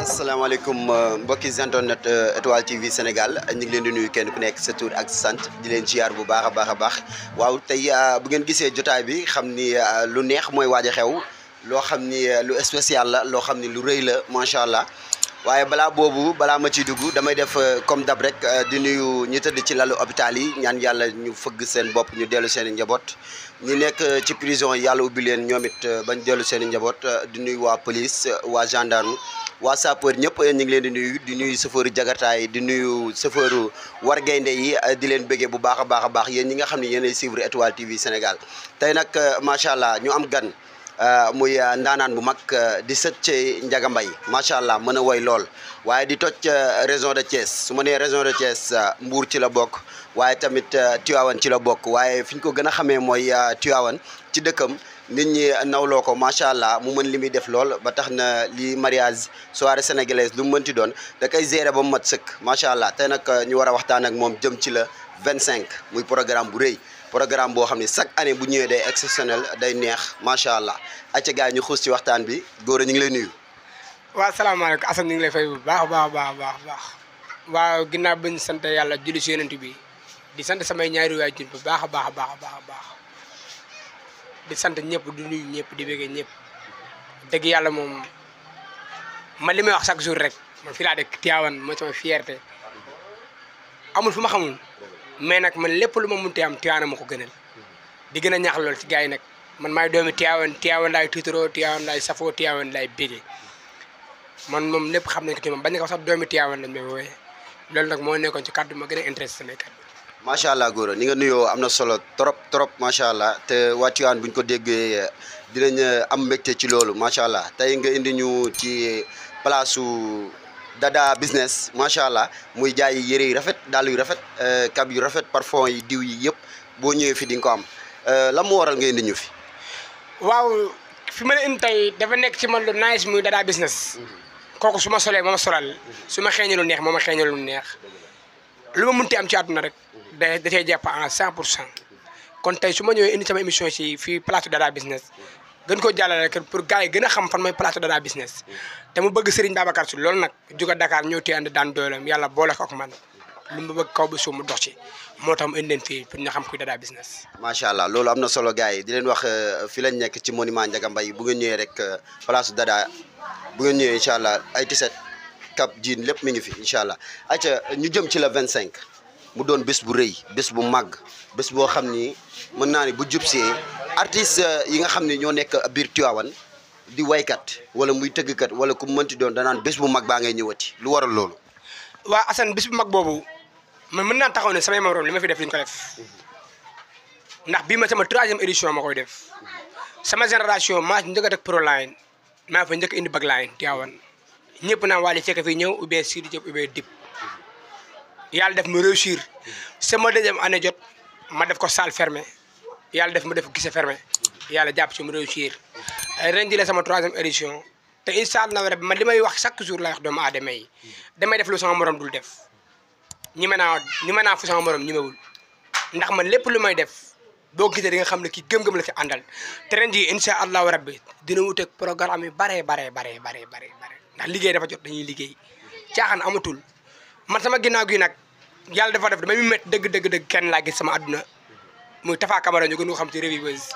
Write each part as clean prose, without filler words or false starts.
asalaamaaleykum mbokki internet Étoile TV Sénégal ñu ngi leen di nuyu kenn ku nekk sa tur ak sant di leen ziar bu baax a baax waaw tey bu ngeen gisee jotaay bi xam ni lu neex mooy waaj a xew loo xam ni lu spécial la loo xam ni lu rëy la macha allah waaye balaa ma ciy dugg damay def comme dab rek di nuyu ñi tëdd ci lalu hôpital yi ñaan yàlla ñu fëgg seen bopp ñu dellu seen i njaboot ñi nekk ci prison yi yàlla ubbi leen ñoom it bañ dellu seen i njaboot di nuyu waa police waa gendarme. waa sapeur ñëpp ñu ngi leen di nuyu chauffeur jakarta yi di nuyu chauffeur war gaynde yi di leen bëggee bu baax a baax yéen ñi nga xam ne yéenay suivre Étoile TV Sénégal tey nag macha allah ñu am gan muy ndaanaan bu mag di sët ci Ndiaga Mbaye macha allah mën a woy lool waaye di toj région de Thiès su ma nee région de Thiès Mbour ci la bokk waaye tamit Tivaouane ci la bokk waaye fi ñu ko gën a xamee mooy Tivaouane ci dëkkam. nit ñi nawloo ko macha allah mu mën li muy def lool ba tax na li mariage soirée sénégalaise lu mu mënti doon da koy gérer ba mu mat sëkk macha allah tey nag ñu war a waxtaan ak moom jëm ci la 25 muy programme bu rëy programme boo xam ne chaque année bu ñëwee day exceptionnel day neex macha allah acca gars yi ñu xuus ci waxtaan bi góor ñu ngi lay nuyu. waaw salaamaaleykum Assane ñu ngi lay fay bu baax waaw ginnaaw bi ñu sant yàlla julli si yonent bi di sant samay ñaari waajur bu baax a baax. di sant ñëpp di nuyu ñëpp di bëggee ñëpp dëgg yàlla moom man li may wax chaque jour rek man fii laa dëkk Tivaouane mooy sama fierté amul fu ma xamul mais nag man lépp lu ma mënti am Tivaouane ma ko gënal di gën a ñaax lool ci gars yi nag man maay doomi Tivaouane laay tiitaroo Tivaouane laay safoo Tivaouane laay bëggee man moom lépp xam nañ ko ci moom bañ ko sax doomi Tivaouane lañ may wooyee loolu nag moo nekkoon ci kàddu ma gën a intéressé samay kàddu. macha allah góor ni nga nuyoo am na solo trop macha allah te waa Tivaouane bu ñu ko déggee dinañ am mbégte ci loolu macha allah tey nga indi ñu ci place su Dada business macha allah muy jaay yére yu rafet dàll yu rafet kab yu rafet parfum yi diw yi yëpp boo ñëwee fi di nga ko am lan moo waral nga indi ñu fi. waaw fi ma la indi tey dafa nekk ci man lu nice muy Dada business. kooku su ma solee moo ma solal su ma xeeñee lu neex moo ma xeeñee lu neex lu ma mënti am ci àdduna rek. da cee jàpp en 100% kon tey su ma ñëwee indi sama émission ci fii plateau Dada business gën koo jàllale rek pour gars yi gën a xam fan mooy plateau Dada business te mu bëgg Serigne Babacar Sy loolu nag jóge Dakar ñëw te ànd daan dooleem yàlla boole ko ak man lu mu bëgg kaw ba suuf mu dox ci moo tax mu indi leen fii pour ñu xam kuy Dada business. macha allah loolu am na solo gars yi di leen wax fi lañ nekk ci monument Ndiaga Mbaye bu ngeen ñëwee rek place Dada bu ngeen ñëwee incha allah ay tiset cap jean lépp mi ngi fi incha allah ayca ñu jëm ci la 25. mu doon bés bu rëy bés bu màgg bés boo xam ni mën naa ni bu jubsee artiste yi nga xam ne ñoo nekk biir Tivaouane di waykat wala muy tëggkat wala ku mënti doon danaan bés bu mag baa ngay ñëwati lu waral loolu. waaw Assane bés bu mag boobu man mën naa taxaw ne samay morom li ma fi def li ñu ko def ndax bii ma sama 3e édition ma koy def sama génération maa njëkk a teg pro line maa fa njëkk indi bag line Tivaouane ñëpp naa Wally Seck fi ñëw ubbee Sidi Diop ubbee Dip. yàlla def ma réussir sama 2e année jot ma def ko salle fermée yàlla def ma def guichet fermé yàlla jàpp ci mu réussir ren ji la sama 3e édition te incha allah rabbi man li may wax chaque jour lay wax doomu aadama yi damay def lu sama morom dul def ñi mën naa fu sama morom ñemewul ndax man lépp lu may def boo gisee di nga xam ne kii gëm-gëm la ci àndal te ren ji incha allah rabbi dina wuteeg programme yu bare ndax liggéey dafa jot dañuy liggéey caaxaan amatul. man sama ginnaaw gi nag yàlla dafa def damay métti dëgg kenn laa gis sama àdduna muy Tafa Camara ñu gën ko xam ci Reviveuse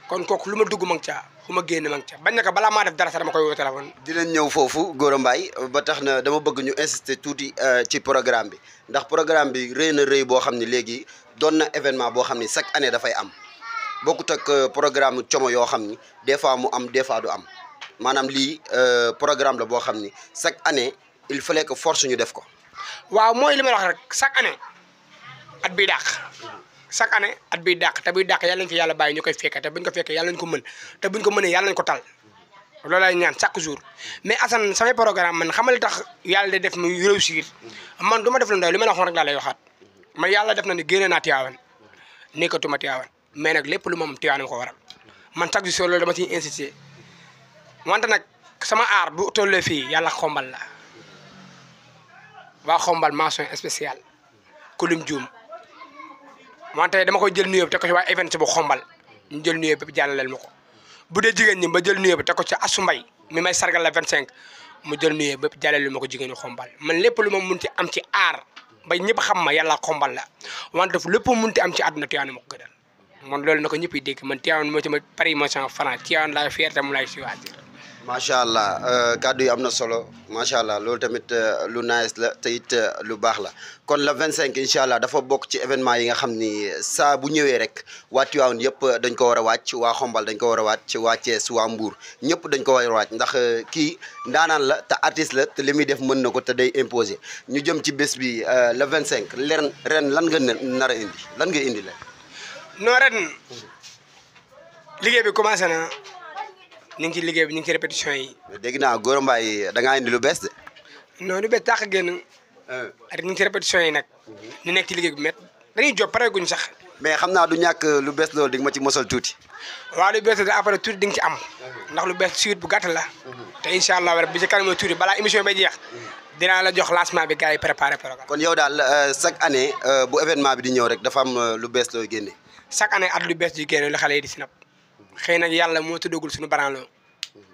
kon kooku lu ma dugg ma ngi ca fu ma génn ma ngi ca bañ na ko balaa maa def dara sax dama koy woo téléphone. dinañ ñëw foofu Gora Mbaye ba tax na dama bëgg ñu insister tuuti ci programme bi ndax programme bi rëy na rëy boo xam ne léegi doon na événement boo xam ne chaque année dafay am bokkut ak programme como yoo xam ni des fois mu am des fois du am maanaam lii programme la boo xam ni chaque année il fallait que force ñu def ko. waaw mooy li ma wax rek chaque année at biy dàq chaque année at biy dàq te buy dàq yàlla nañ fi yàlla bàyyi ñu koy fekkee te buñ ko fekkee yàlla nañ ko mën te buñ ko mënee yàlla nañ ko tal loolu lay ñaan chaque jour mais Assane samay programme man xamal li tax yàlla day def muy réussir man du ma def lu ndaw li ma la waxoon rek laa lay waxaat man yàlla def na ni génne naa Tivaouane nekkatuma Tivaouane mais nag lépp lu moom Tivaouane ma ko waral man chaque jour loolu dama ciy insister wante nag sama aar bu tollee fii yàlla xombal la waa xombal mention spéciale kulim juum wante dama koy jël nuyoo bi teg ko ci waa event bu xombal ñu jël nuyoo bi jàllaleel ma ko bu dee jigéen ñi ba jël nuyoo bi teg ko ci Assou Mbaye mi may sargal la 25 mu jël nuyoo bépp jàllaleel ma ko jigéenu xombal man lépp lu ma munti am ci aar ba ñëpp xam ma yàlla xombal la wante lépp munti am ci àdduna Tivaouane ma ko gënal man loolu na ko ñëpp yi dégg man Tivaouane moo ci ma Paris moo sama France Tivaouane laa fierté mu lay choisir. macha allah kàddu yi am na solo macha allah loolu tamit lu nice la te it lu baax la kon la 25 incha allah dafa bokk ci événement yi nga xam ni saa bu ñëwee rek waa Tivaouane yëpp dañ ko war a wàcc waa Xombal dañ ko war a wàcc waa Thiès waa Mbour ñëpp dañ ko war a wàcc ndax kii ndaanaan la te artiste la te li muy def mën na ko te day imposer ñu jëm ci bés bi le 25 ren lan nga nar a indi lan nga indi la. non ren liggéey bi commencé na. ñu ngi ci liggéey bi ñu ngi ci répétition yi. dégg naa Gora Mbaye da ngaa indi lu bees de. non lu bees tax a génn. ak ñu ngi ci répétition yi nag. ñu nekk ci liggéey bi métti dañuy job pare guñ sax. mais xam naa du ñàkk lu bees loolu di nga ma ci mosal tuuti. waaw lu bees la après tuuti di nga ci am. ndax lu bees suite bu gàtt la. te incha allah rek bi ci kanam tuuti balaa émission bay jeex. dinaa la jox lancement bi gars yi préparé programme. kon yow daal chaque année bu événement bi di ñëw rek dafa am lu bees looy génne. chaque année at lu bees di génne lu xale yi di si napp xëy na yàlla moo tuddagul suñu baranloo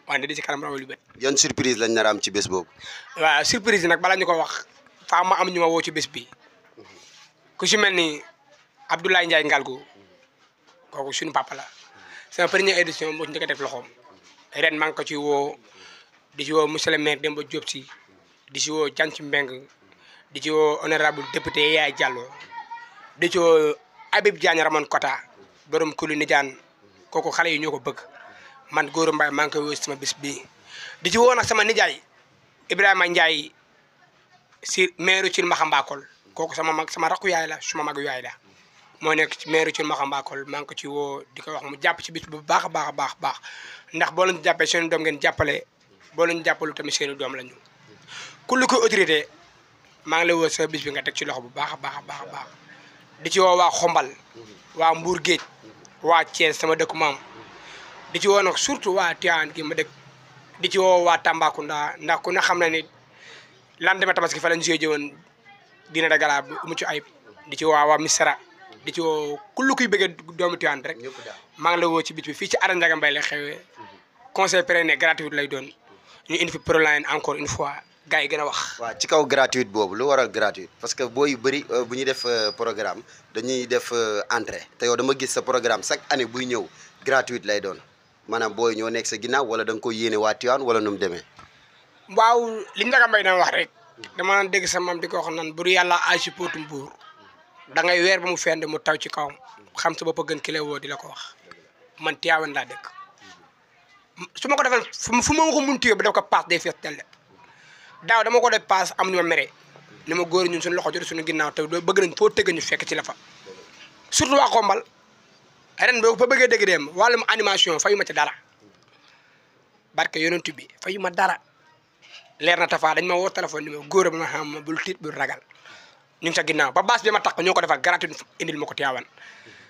wante di ci kanam raw lu bët. yan surprise lañ nar a am ci bés boobu. waaw surprise yi nag bala ñu ko wax faa ma am ñu ma woo ci bés bi ku si mel ni Abdoulaye Ndiaye Ngalgu kooku suñu papa la sama première édition moo ci njëkk a def loxoom ren maa ngi ko ci woo di ci woo monsieur le maire Demba Diop si di ci woo Janc Mbeng di ci woo honorable député Yaay Diallo di ci woo Habib Diagne Ramon Kota borom kulu Nidiane kooku xale yi ñoo ko bëgg man Gora Mbaye maa ngi koy woo sama bis bii di ci woo nag sama nijaay Ibrahima Ndiaye si maire Thil Maxambakol kooku sama mag sama rakku yaay la suma mag yaay la moo nekk ci maire Thil Maxambakol maa ngi ko ci woo di ko wax mu jàpp ci bis bu baax a baax a baax ndax boo leen jàppee seen doom ngeen jàppale boo leen jàppalu tamit seen doom lañu ku lu ko autorité maa ngi lay woo sama bis bi nga teg ci loxo bu baax a baax a baax di ci woo waa Xombal waa Mbour Géej waa Thiès sama dëkku maam di ci woo nag surtout waa Tivaouane gi ma dëkk di ci woo waa Tambacounda ndax ku ne xam na ni lendemain tabaski fa lañ joué woon dina da gala bu mucc ayib di ci woo waa Misra di ci woo kullu kuy bëggee doomu Tivaouane rek maa ngi la woo ci bit bi fii ci Ara Ndiaga Mbaye lay xewee conseil pérenne gratuit lay doon ñu indi fi Proline encore une fois gars yi gën a wax. waaw ci kaw gratuite boobu lu waral gratuite parce que booy yu bëri bu ñuy def programme dañuy def entrée te yow dama gis sa programme chaque année buy ñëw gratuite lay doon maanaam booy ñoo nekk sa ginnaaw wala da nga koy yéene waa Tivaouane wala nu mu demee. waaw li Ndiaga Mbaye daan wax rek dama naan dégg sa maam di ko wax naan buru yàlla ay si póotum buur da ngay weer ba mu fend mu taw ci kawam xam sa bopp gën ki lay woo di la ko wax man Tivaouane laa dëkk su ma ko defal fu ma ko mun tuyee ba def ko paas day fees telle daaw dama ko def paas am ñu ma mere ni ma góor ñun suñu loxo jot suñu ginnaaw te bëgg nañ foo tëgg ñu fekk ci la fa surtout waa Xombal ren boo fa bëggee dégg dem wàllum animation fayu ma ci dara barke yonent bi fayu ma dara leer na tafa dañ ma woo téléphone ni ma góor ba ma xam ma bul tiit bul ragal ñu ngi sa ginnaaw ba baas bi ma tax ñoo ko defal gratuit indil ma ko Tivaouane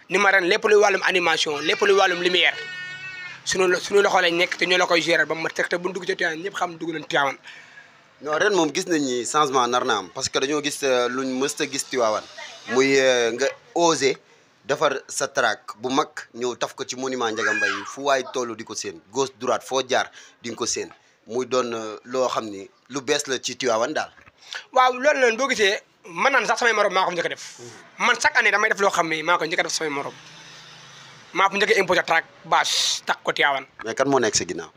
ni ma ren lépp luy wàllum animation lépp luy wàllum lumière suñu loxo lañ nekk te ñoo la koy gérer ba ma teg te bu dugg ci Tivaouane ñëpp xam dugg nañ Tivaouane. non ren moom gis nañ ni changement nar na am parce que dañoo gis luñ mës a gis Tivaouane muy nga osé defar sa track bu mag ñëw taf ko ci monument Ndiaga Mbaye fu waay toll di ko séen gauche droite foo jaar di nga ko séen muy doon loo xam ni lu bees la ci Tivaouane daal. waaw loolu noonu boo gisee mën naan sax samay morom maa ko njëkk a def man chaque année damay def loo xam ne maa ko njëkk a def samay morom maa ko njëkk a imposé track bâche tax ko Tivaouane. mais kan moo nekk sa ginnaaw.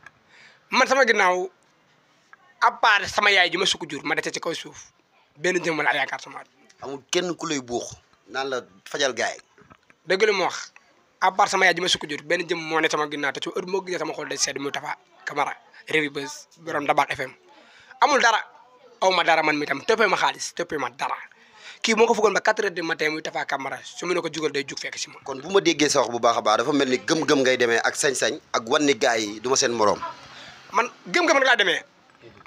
man sama ginnaaw à part sama yaay ji ma sukk jur ma dese ci kaw suuf benn jëm la yaakaar sama at. amul kenn ku lay buux naan la fajal gaay yi. dëgg la mu wax à part sama yaay ji ma sukk jur benn jëm moo ne sama ginnaaw te ci heure moo gisee sama xol day sedd muy Tafa Camara Révi Buzz borom Dabakh FM amul dara aw ma dara man mi tam toppee ma xaalis toppee ma dara kii moo ko fuggoon ba 4 heures du matin muy Tafa Camara su mu ne ko jugal day jug fekk si ma. kon bu ma déggee sa wax bu baax a baax dafa mel ni gëm-gëm ngay demee ak sañ-sañ ak wan ni gaay yi du ma seen morom. man gëm-gëm laa demee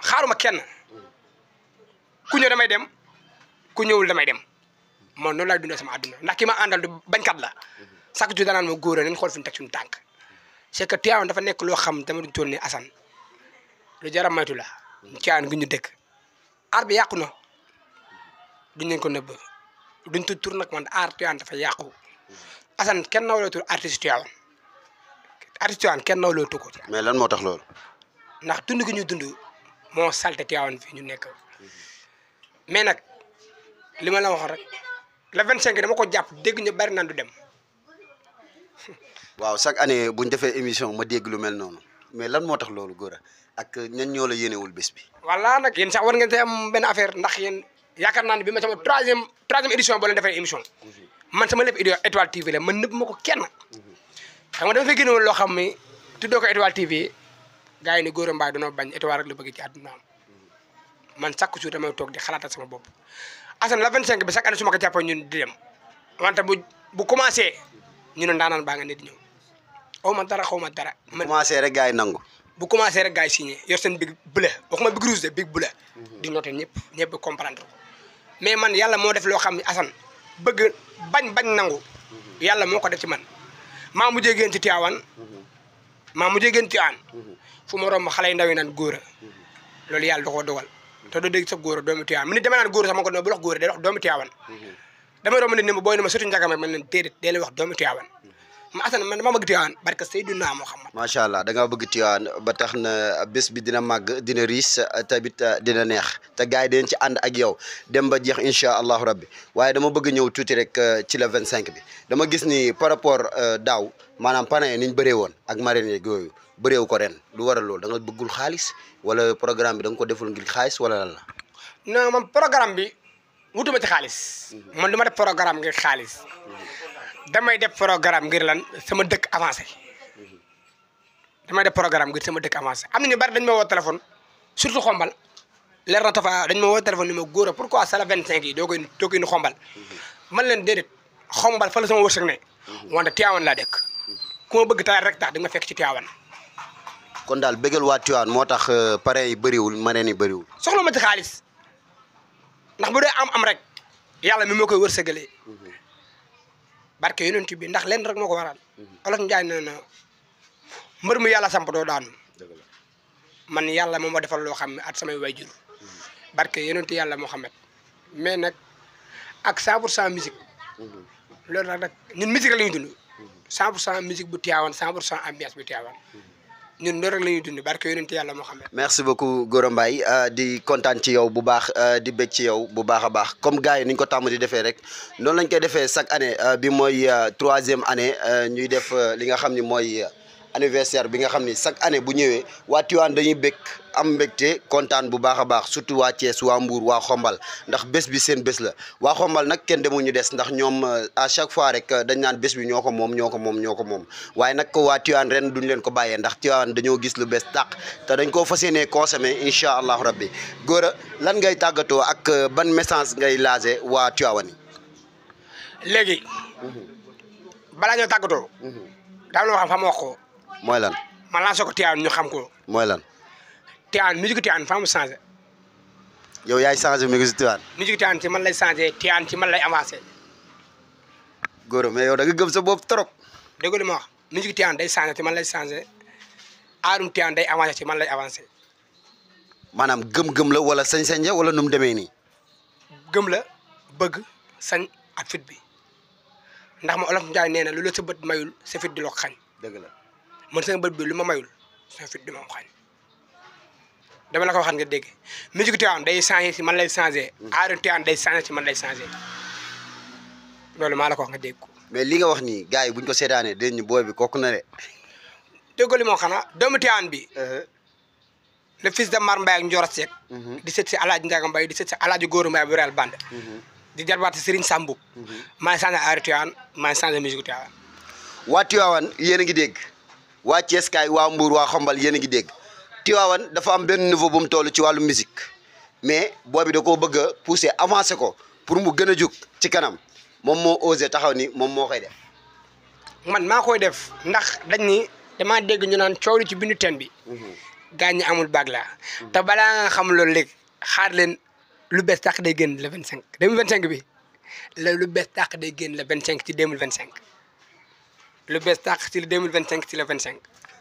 xaaruma kenn ku ñëw damay dem ku ñëwul damay dem man noonu laay dundee sama àdduna ndax ki ma àndal du bañkat la chaque jour danaan ma góor a nañ xool fi ñu teg suñu tànk c'est que Tivaouane dafa nekk loo xam dama duñ toll ni Assane lu jar a moytu la Tivaouane gi ñu dëkk aar bi yàqu na duñ leen ko nëbb duñ tudd tur nag man aar Tivaouane dafa yàqu Assane kenn nawlootul artiste Tivaouane kenn nawlootu ko mais lan moo tax loolu. ndax dund gi ñu dund moo salte Tivaouane fii ñu nekk mais nag li ma la waxoon rek le 25 dama ko jàpp dégg ñu bari naan du dem. waaw chaque année bu ñu defee émission ma dégg lu mel noonu mais lan moo tax loolu Gora ak ñan ñoo la yéenewul bés bi. voilà nag yéen sax war ngeen te am benn affaire ndax yéen yaakaar naa ne bi ma sama troisième édition boo leen defee émission man sama lépp Étoile TV la man nëbb ma ko kenn xam nga dama fay génne woon loo xam ni tuddoo ko Étoile TV gars yi ni Gora Mbaye danoo bañ Étoile rek la bëgg ci àdduna man chaque jour damay toog di xalaatal sama bopp. Assane la 25 bi chaque année su ma ko jàppee ñun di dem wante bu commencé ñu ne ndaanaan baa nga ne di ñëw xaw ma dara xaw ma dara. bu commencé rek gars yi nangu. bu commencé rek gars yi signé yor seen big bleu waxuma big rouge de big bleu. di noté ñëpp comprendre mais man yàlla moo def loo xam ne Assane bëgg bañ nangu yàlla moo ko def ci man maa mujjee génn ci Tivaouane fu ma romb xale yu ndaw yi naan Gora loolu yàlla da koo dogal te doo dégg sax Gora doomu Tivaouane mu nit dama naan Gora sax ma ko no bu wax Gora day wax doomu Tivaouane damay romb nit ni ma booy ne ma surtout njagama man leen déedéet day lay wax doomu Tivaouane ma Assane man dama bëgg Tivaouane barke Seydina Muhammad. macha allah da ngaa bëgg Tivaouane ba tax na bés bi dina màgg dina riis tamit dina neex te gars yi dañ ci ànd ak yow dem ba jeex incha allahu rabbi waaye dama bëgg ñëw tuuti rek ci le 25 bi dama gis ni par rapport daaw maanaam parrain ni ñu bëree woon ak marraine yeeg yooyu bëreewu ko ren lu waral loolu da nga bëggul xaalis wala programme bi da nga ko deful ngir xaalis wala lan la. non man programme bi wutuma ci xaalis. man du ma def programme ngir xaalis. damay def programme ngir lan sama dëkk avancé damay def programme ngir sama dëkk avancé am na ñu bari dañ ma woo téléphone surtout xombal leer na tafa dañ ma woo téléphone ni ma Gora pourquoi c'est le 25 yi doo koy indi xombal man leen déedéet xombal fa la sama wërsëg ne wante Tivaouane laa dëkk ku ma bëgg taal rek tax di nga fekk ci Tivaouane. kon daal bëggal waa Tivaouane moo tax parrain yi bëriwul marraine yi bëriwul. soxla ma ci xaalis ndax bu dee am rek yàlla mi moo koy wërsëgalee. barke yonent bi ndax leen rek moo ko waral olof Njaay nee na mbër mu yàlla samp doo daanu man yàlla moo ma defal loo xam ne at samay wayjur barke yonent yàlla Muhammad mais nag ak 100% musique loolu nag ñun musique la ñuy dund 100% musique bu Tivaouane 100% ambiance bu Tivaouane ñun loolu rek la ñuy dund barke yonent yàlla Muhammad. merci beaucoup Gora Mbaye di kontaan ci yow bu baax di bég ci yow bu baax a baax comme gars yi ni ñu ko tàmm di defee rek noonu lañ koy defee chaque année bi mooy 3e année ñuy def li nga xam ni mooy anniversaire bi nga xam ni chaque année bu ñëwee waa Tivaouane dañuy bég am mbégte kontaan bu baax a baax surtout waa Thiès waa Mbour waa Xombal ndax bés bi seen bés la waa Xombal nag kenn demul ñu des ndax ñoom à chaque fois rek dañ naan bés bi ñoo ko moom waaye nag waa Tivaouane ren duñ leen ko bàyyee ndax Tivaouane dañoo gis lu bees tàq te dañ koo fas yéenee consommé incha allahu rabbi Gora lan ngay tàggatoo ak ban message ngay lancé waa Tivaouane yi. léegi. balaa ñoo tàggatoo. daal loo xam fa ma wax ko. mooy lan. ma lancé ko Tivaouane ñu xam ko. mooy lan. Tivaouane musique Tivaouane fa mu changé. yow yaay changé musique Tivaouane. musique Tivaouane ci man lay changé Tivaouane ci man lay avancé. Gora mais yow da nga gëm sa bopp trop. dégg li ma wax musique Tivaouane day changé ci man lay changé aarum Tivaouane day avancé ci man lay avancé. maanaam gëm-gëm la wala sañ-sañ ja wala nu mu demee nii. gëm la bëgg sañ ak fit bi ndax ma olof Njaay nee na lu la sa bët mayul sa fit di la ko xañ. dëgg la man sama bët bi lu ma mayul sa fit di ma ko xañ. dama la ko waxaat nga dégg musique Tivaouane day changé ci man lay changé. aarum Tivaouane day changé ci man lay changé loolu maa la ko wax nga dégg ko. mais li nga wax nii gars yi buñ ko seetaanee dégg ñu booy bi kooku na de. dégg li moo xanaa doomu Tivaouane bi. le fils de Mar Mbaye ak Ndioro Seck. di seet si El Hadj Ndiaga Mbaye di seet si El Hadj Gora Mbaye bu Real Bande. di jarbaat Serigne Sambou. maa ngi changé aaru Tivaouane maa ngi changé musique Tivaouane. waa Tivaouane yéen a ngi dégg waa Thiès kaay waa Mbour waa Xombal yéen a ngi dégg Tivaouane dafa am benn niveau bu mu toll ci wàllu musique mais booy bi da koo bëgg a pousser avancé ko pour mu gën a jóg ci kanam moom moo osé taxaw ni moom moo koy def. man maa koy def ndax dañ ni damaa dégg ñu naan coow li ci bindu teen bi. gaañ ñi amul baag laa. te balaa nga xam loolu léegi xaar leen lu bees tax day génn le 25 2025 bi la lu bees tàq day génn le 25 ci 2025 lu bees tàq ci le 2025 ci le 25.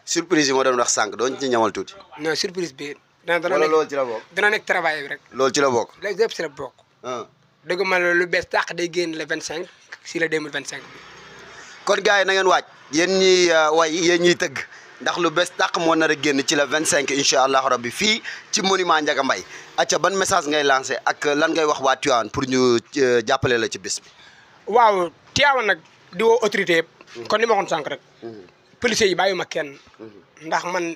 surprise yi ma doon wax sànq doon ci ñamal tuuti. non surprise bi. wala loolu ci la bokk. dana nekk travail bi rek. loolu ci la bokk. léegi lépp ci la bokk. dëgg ma lu bees tàq day génn le 25 ci le 2025 bi. kon gars yi na ngeen waaj yéen ñiy way yéen ñiy tëgg ndax lu bees tàq moo nar a génn ci le 25 incha allah rabbi fii ci monument Ndiaga Mbaye acca ban message ngay lancé ak lan ngay wax waa Tivaouane pour ñu jàppale la ci bis bi. waaw Tivaouane nag di woo autorité yëpp. kon li ma waxoon sànq rek. policiers yi bàyyiwuma kenn. ndax man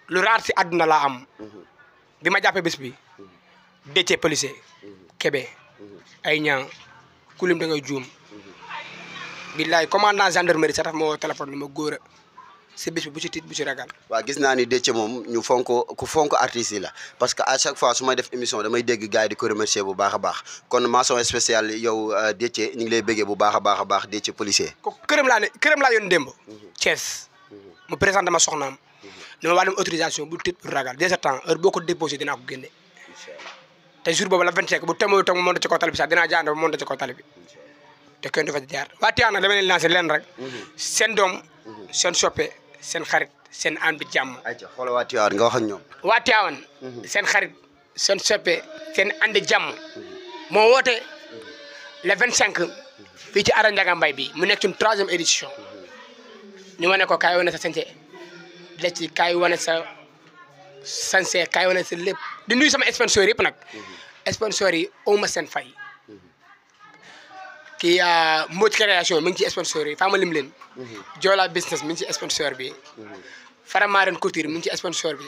lu raar si àdduna laa am. bi ma jàppee bis bi. déccee policier. Kébé. ay ñaa kulim da ngay juum. billaay commandant gendarmerie sax daf ma woo téléphone ni ma góor a si bis bi bu ci tiit bu ci ragal. waaw gis naa ni Déthié moom ñu ku fonk artistes yi la parce que à chaque fois su may def émission damay dégg gars yi di ko remercier bu baax a baax kon mention spéciale yow Déthié ñu ngi lay béggee bu baax a baax Déthié policier. ko këram laa yoon démb. Thiès mu présenté ma soxnaam. ni ma wàllum autorisation bu tiit bu ragal dès ce temps heure boo ko déposé dinaa ko génne. te jour boobu la 25 bu temo mu monté ci kaw tali bi sax dinaa jaande ba monté ci kaw tali bi. te kenn du fa jaar waa Tivaouane nag dama leen lancé leen rek. seen doom seen soppe seen xarit seen ànd jàmm. ayca xoolal waa Tivaouane nga wax ak ñoom. waa Tivaouane. seen xarit seen soppe seen ànd jàmm. moo woote le 25 fii ci Arène Ndiaga Mbaye bi mu nekk suñu 3e édition. ñu wane ko kaay wane sa sañse la ci kaay wane sa sañse kaay wane sa lépp di nuyu sama sponsor yëpp nag. sponsor yi aw ma seen fay. kii Mbodj création mi ngi ci sponsor yi faa ma lim leen. Joola business mi ngi ci sponsor bi. Faramaren Couture mi ngi ci sponsor bi.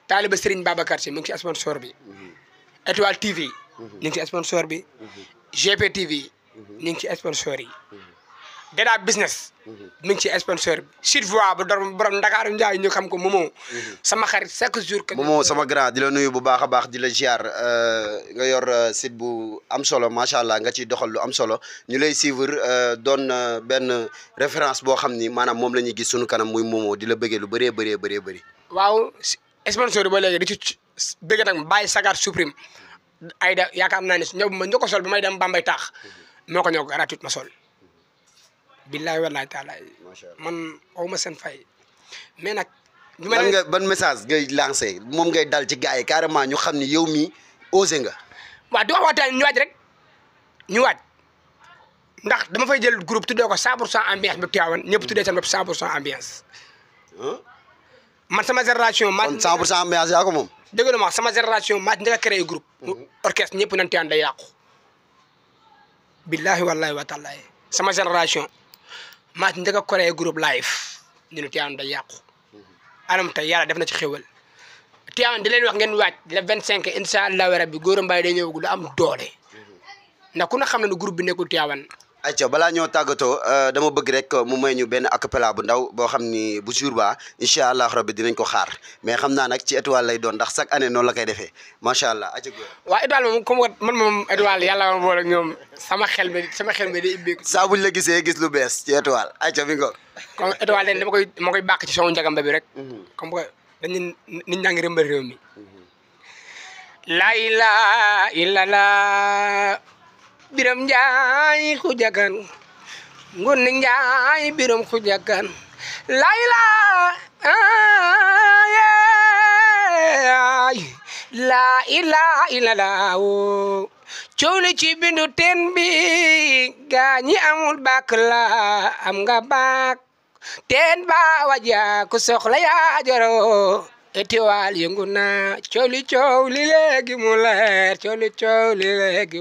Taaliba Serigne Babacar Si mi ngi ci sponsor bi. Étoile TV. ñu ngi ci sponsor bi. GP TV. ñu ngi ci sponsor yi. Deda business. mi ngi ci sponsor bi. Sud Voix bu borom Ndakaaru Njaay ñu xam ko Momo. sama xarit chaque jour. Momo sama grand di la nuyu bu baax a baax di la ziar nga yor site bu am solo macha allah nga ciy doxal lu am solo ñu lay suivre doon benn référence boo xam ni maanaam moom la ñuy gis sunu kanam muy Momo di la bëggee lu bëree bëri. waaw sponsor yi ba léegi di ci bëgg nag bàyyi sagar supprime Aïda yaakaar naa ne ñëw ma ñu ko sol bi may dem Bambey taax moo ko ñëw gratuite ma sol. billahi wallahi taala man awma seen fay mais nag. ban message ngay lancé moom ngay dal ci gars yi carrément ñu xam ni yow mi osé nga. waaw di wax waxtaan ñu waaj rek ñu waaj ndax dama fay jël groupe tuddee ko 100% ambiance bi Tivaouane ñëpp tuddee seen bopp 100% ambiance. man sama génération. kon 100% ambiance yaa ko moom. dëgg la ma sama génération maa njëkk a créé groupe. orchestre ñëpp nañ Tivaouane day yàqu. billahi wallahi wa taala sama génération. maa ci njëkk a créé groupe live ñu ne Tivaouane day yàqu anam tey yàlla def na ci xéwal Tivaouane di leen wax ngeen waaj le 25 incha allahu rabbi Gora Mbaye day ñëw lu am doole ndax ku na xam ne groupe bi nekkul Tivaouane. ayca balaa ñoo tàggatoo dama bëgg rek mu may ñu benn acapella bu ndaw boo xam ni bu jour ba incha allah rabbi dinañ ko xaar mais xam naa nag ci étoile lay doon ndax chaque année noonu la koy defee macha allah. ayca Gora waaw étoile moom comme man moom étoile yàlla ma boole ak ñoom sama xel mi day ibbeeku. saa buñ la gisee gis lu bees ci étoile ayca bi nga. comme étoile dañ dama koy bàq ci son Ndiaga Mbaye bi rek. comme que dañu nit ñaa ngi rëmbal réew mi. la ilaha illallah Biram Njaay ku jagan Ngoone Njaay Biram ku jagan la ilaha illallah coow li ci bindu teen bi gaa ñi amul bàkk la am nga bàkk teen ba waja ku soxla yaa joro étoile yëngu na coow li léegi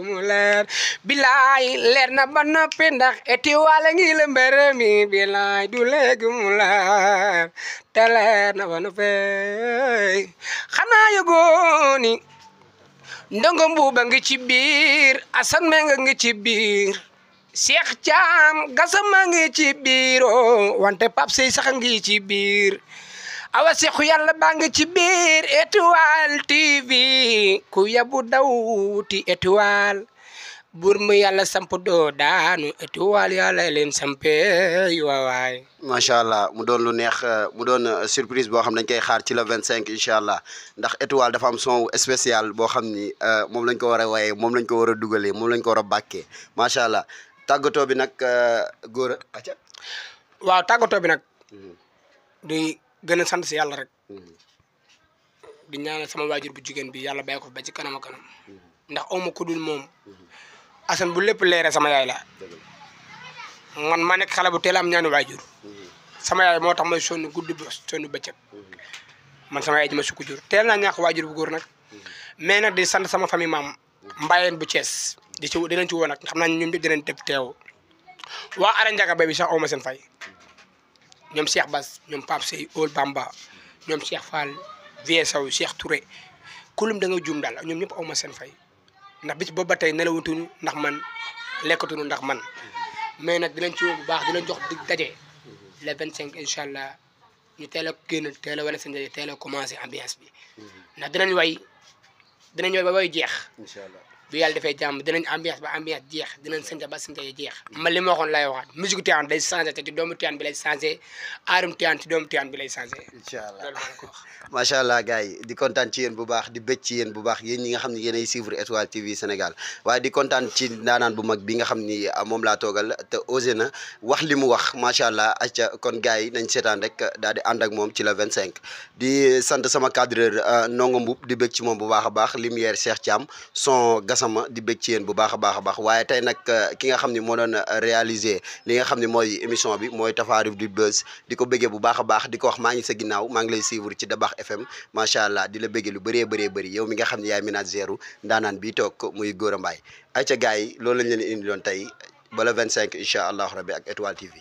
mu leer bilaay leer na ba noppi ndax étoile ngi la mbere mi bilaay du léegi mu leer te leer na ba noppi xanaa yëgoo ni ndongo mbuuba ngi ci biir Asan Menga ngi ci biir Cheikh Thiam Gassama ngi ci biir wante Pape Sey sax ngi ci biir awa Seexu Yàlla baa ngi ci biir Étoile TV ku yabu daw wuti étoile buur mu yàlla samp doo daanu étoile yàlla leen sampee waawaay. macha allah mu doon lu neex mu doon surprise boo xam dañ koy xaar ci le 25 incha allah ndax étoile dafa am son spécial boo xam ni moom lañ ko war a wayee moom lañ ko war a dugalee moom lañ ko war a bàkkee macha allah tàggatoo bi nag góor a acca. waaw tàggatoo bi nag. di gën a sant si yàlla rek. di ñaanal sama waajur bu jigéen bi yàlla bàyyi ko ba ci kanam a kanam. ndax awma ku dul moom. Assane bu lépp leeree sama yaay la. man ma nekk xale bu teel am ñaani waajur. sama yaay moo tax may sonn guddi ba sonn bëccëg. man sama yaay ji ma sukk jur teel naa ñàkk waajur bu góor nag. mais nag di sant sama famille maam. Mbayeen bu Thiès di ci dinañ ci woo nag xam naa ñun ñëpp dinañ teew. waa Ara Ndiaga Bay bi sax awma seen fay. ñoom Cheikh Bass ñoom Pape Sey Old Bamba ñoom Cheikh Fall Vieux Sow Cheikh Touré kulum da nga juum daal ñoom ñëpp awma seen fay ndax bis boobu ba tey nelawutuñu ndax man lekkatuñu ndax man mais nag dinañ ci woo bu baax dinañ jox dig daje le 25 incha allah ñu teel a génn teel a wane seen daje teel a commencé ambiance bi ndax dinañ way ba way jeex. incha allah bu yàlla defee jàmm dinañ ambiance ba ambiance jeex dinañ sënta ba sënta jeex man li ma waxoon lay waxaat musique Tivaouane day changé te ci doomu Tivaouane bi lay changé aarum Tivaouane ci doomu Tivaouane bi lay changé. incha allah loolu maa ko wax. macha allah gars yi di kontaan ci yéen bu baax di bëgg ci yéen bu baax yéen ñi nga xam ne yéenay suivre Étoile TV Sénégal waaye di kontaan ci ndaanaan bu mag bi nga xam ni moom laa toogal te osé na wax li mu wax macha allah acca kon gars yi nañ seetaan rek daal di ànd ak moom ci le 25. di sant sama cadreur Ndongo Mboup di bëgg ci moom bu baax a baax Lumière Cheikh Thiam son Gassama di bëgg ci yéen bu baax a baax a baax waaye tey nag ki nga xam ni moo doon réaliser li nga xam ne mooy émission bi mooy Tafarif du Buzz di ko bëggee bu baax a baax di ko wax maa ngi sa ginnaaw maa ngi lay suivre ci Dabakh FM macha allah di la bëggee lu bëree bëri yow mi nga xam ne yaay ménagèru ndaanaan bii toog muy Gora Mbaye ay ca gars yi loolu lañ leen indi loon tey ba le 25 incha allah rabbi ak Étoile TV.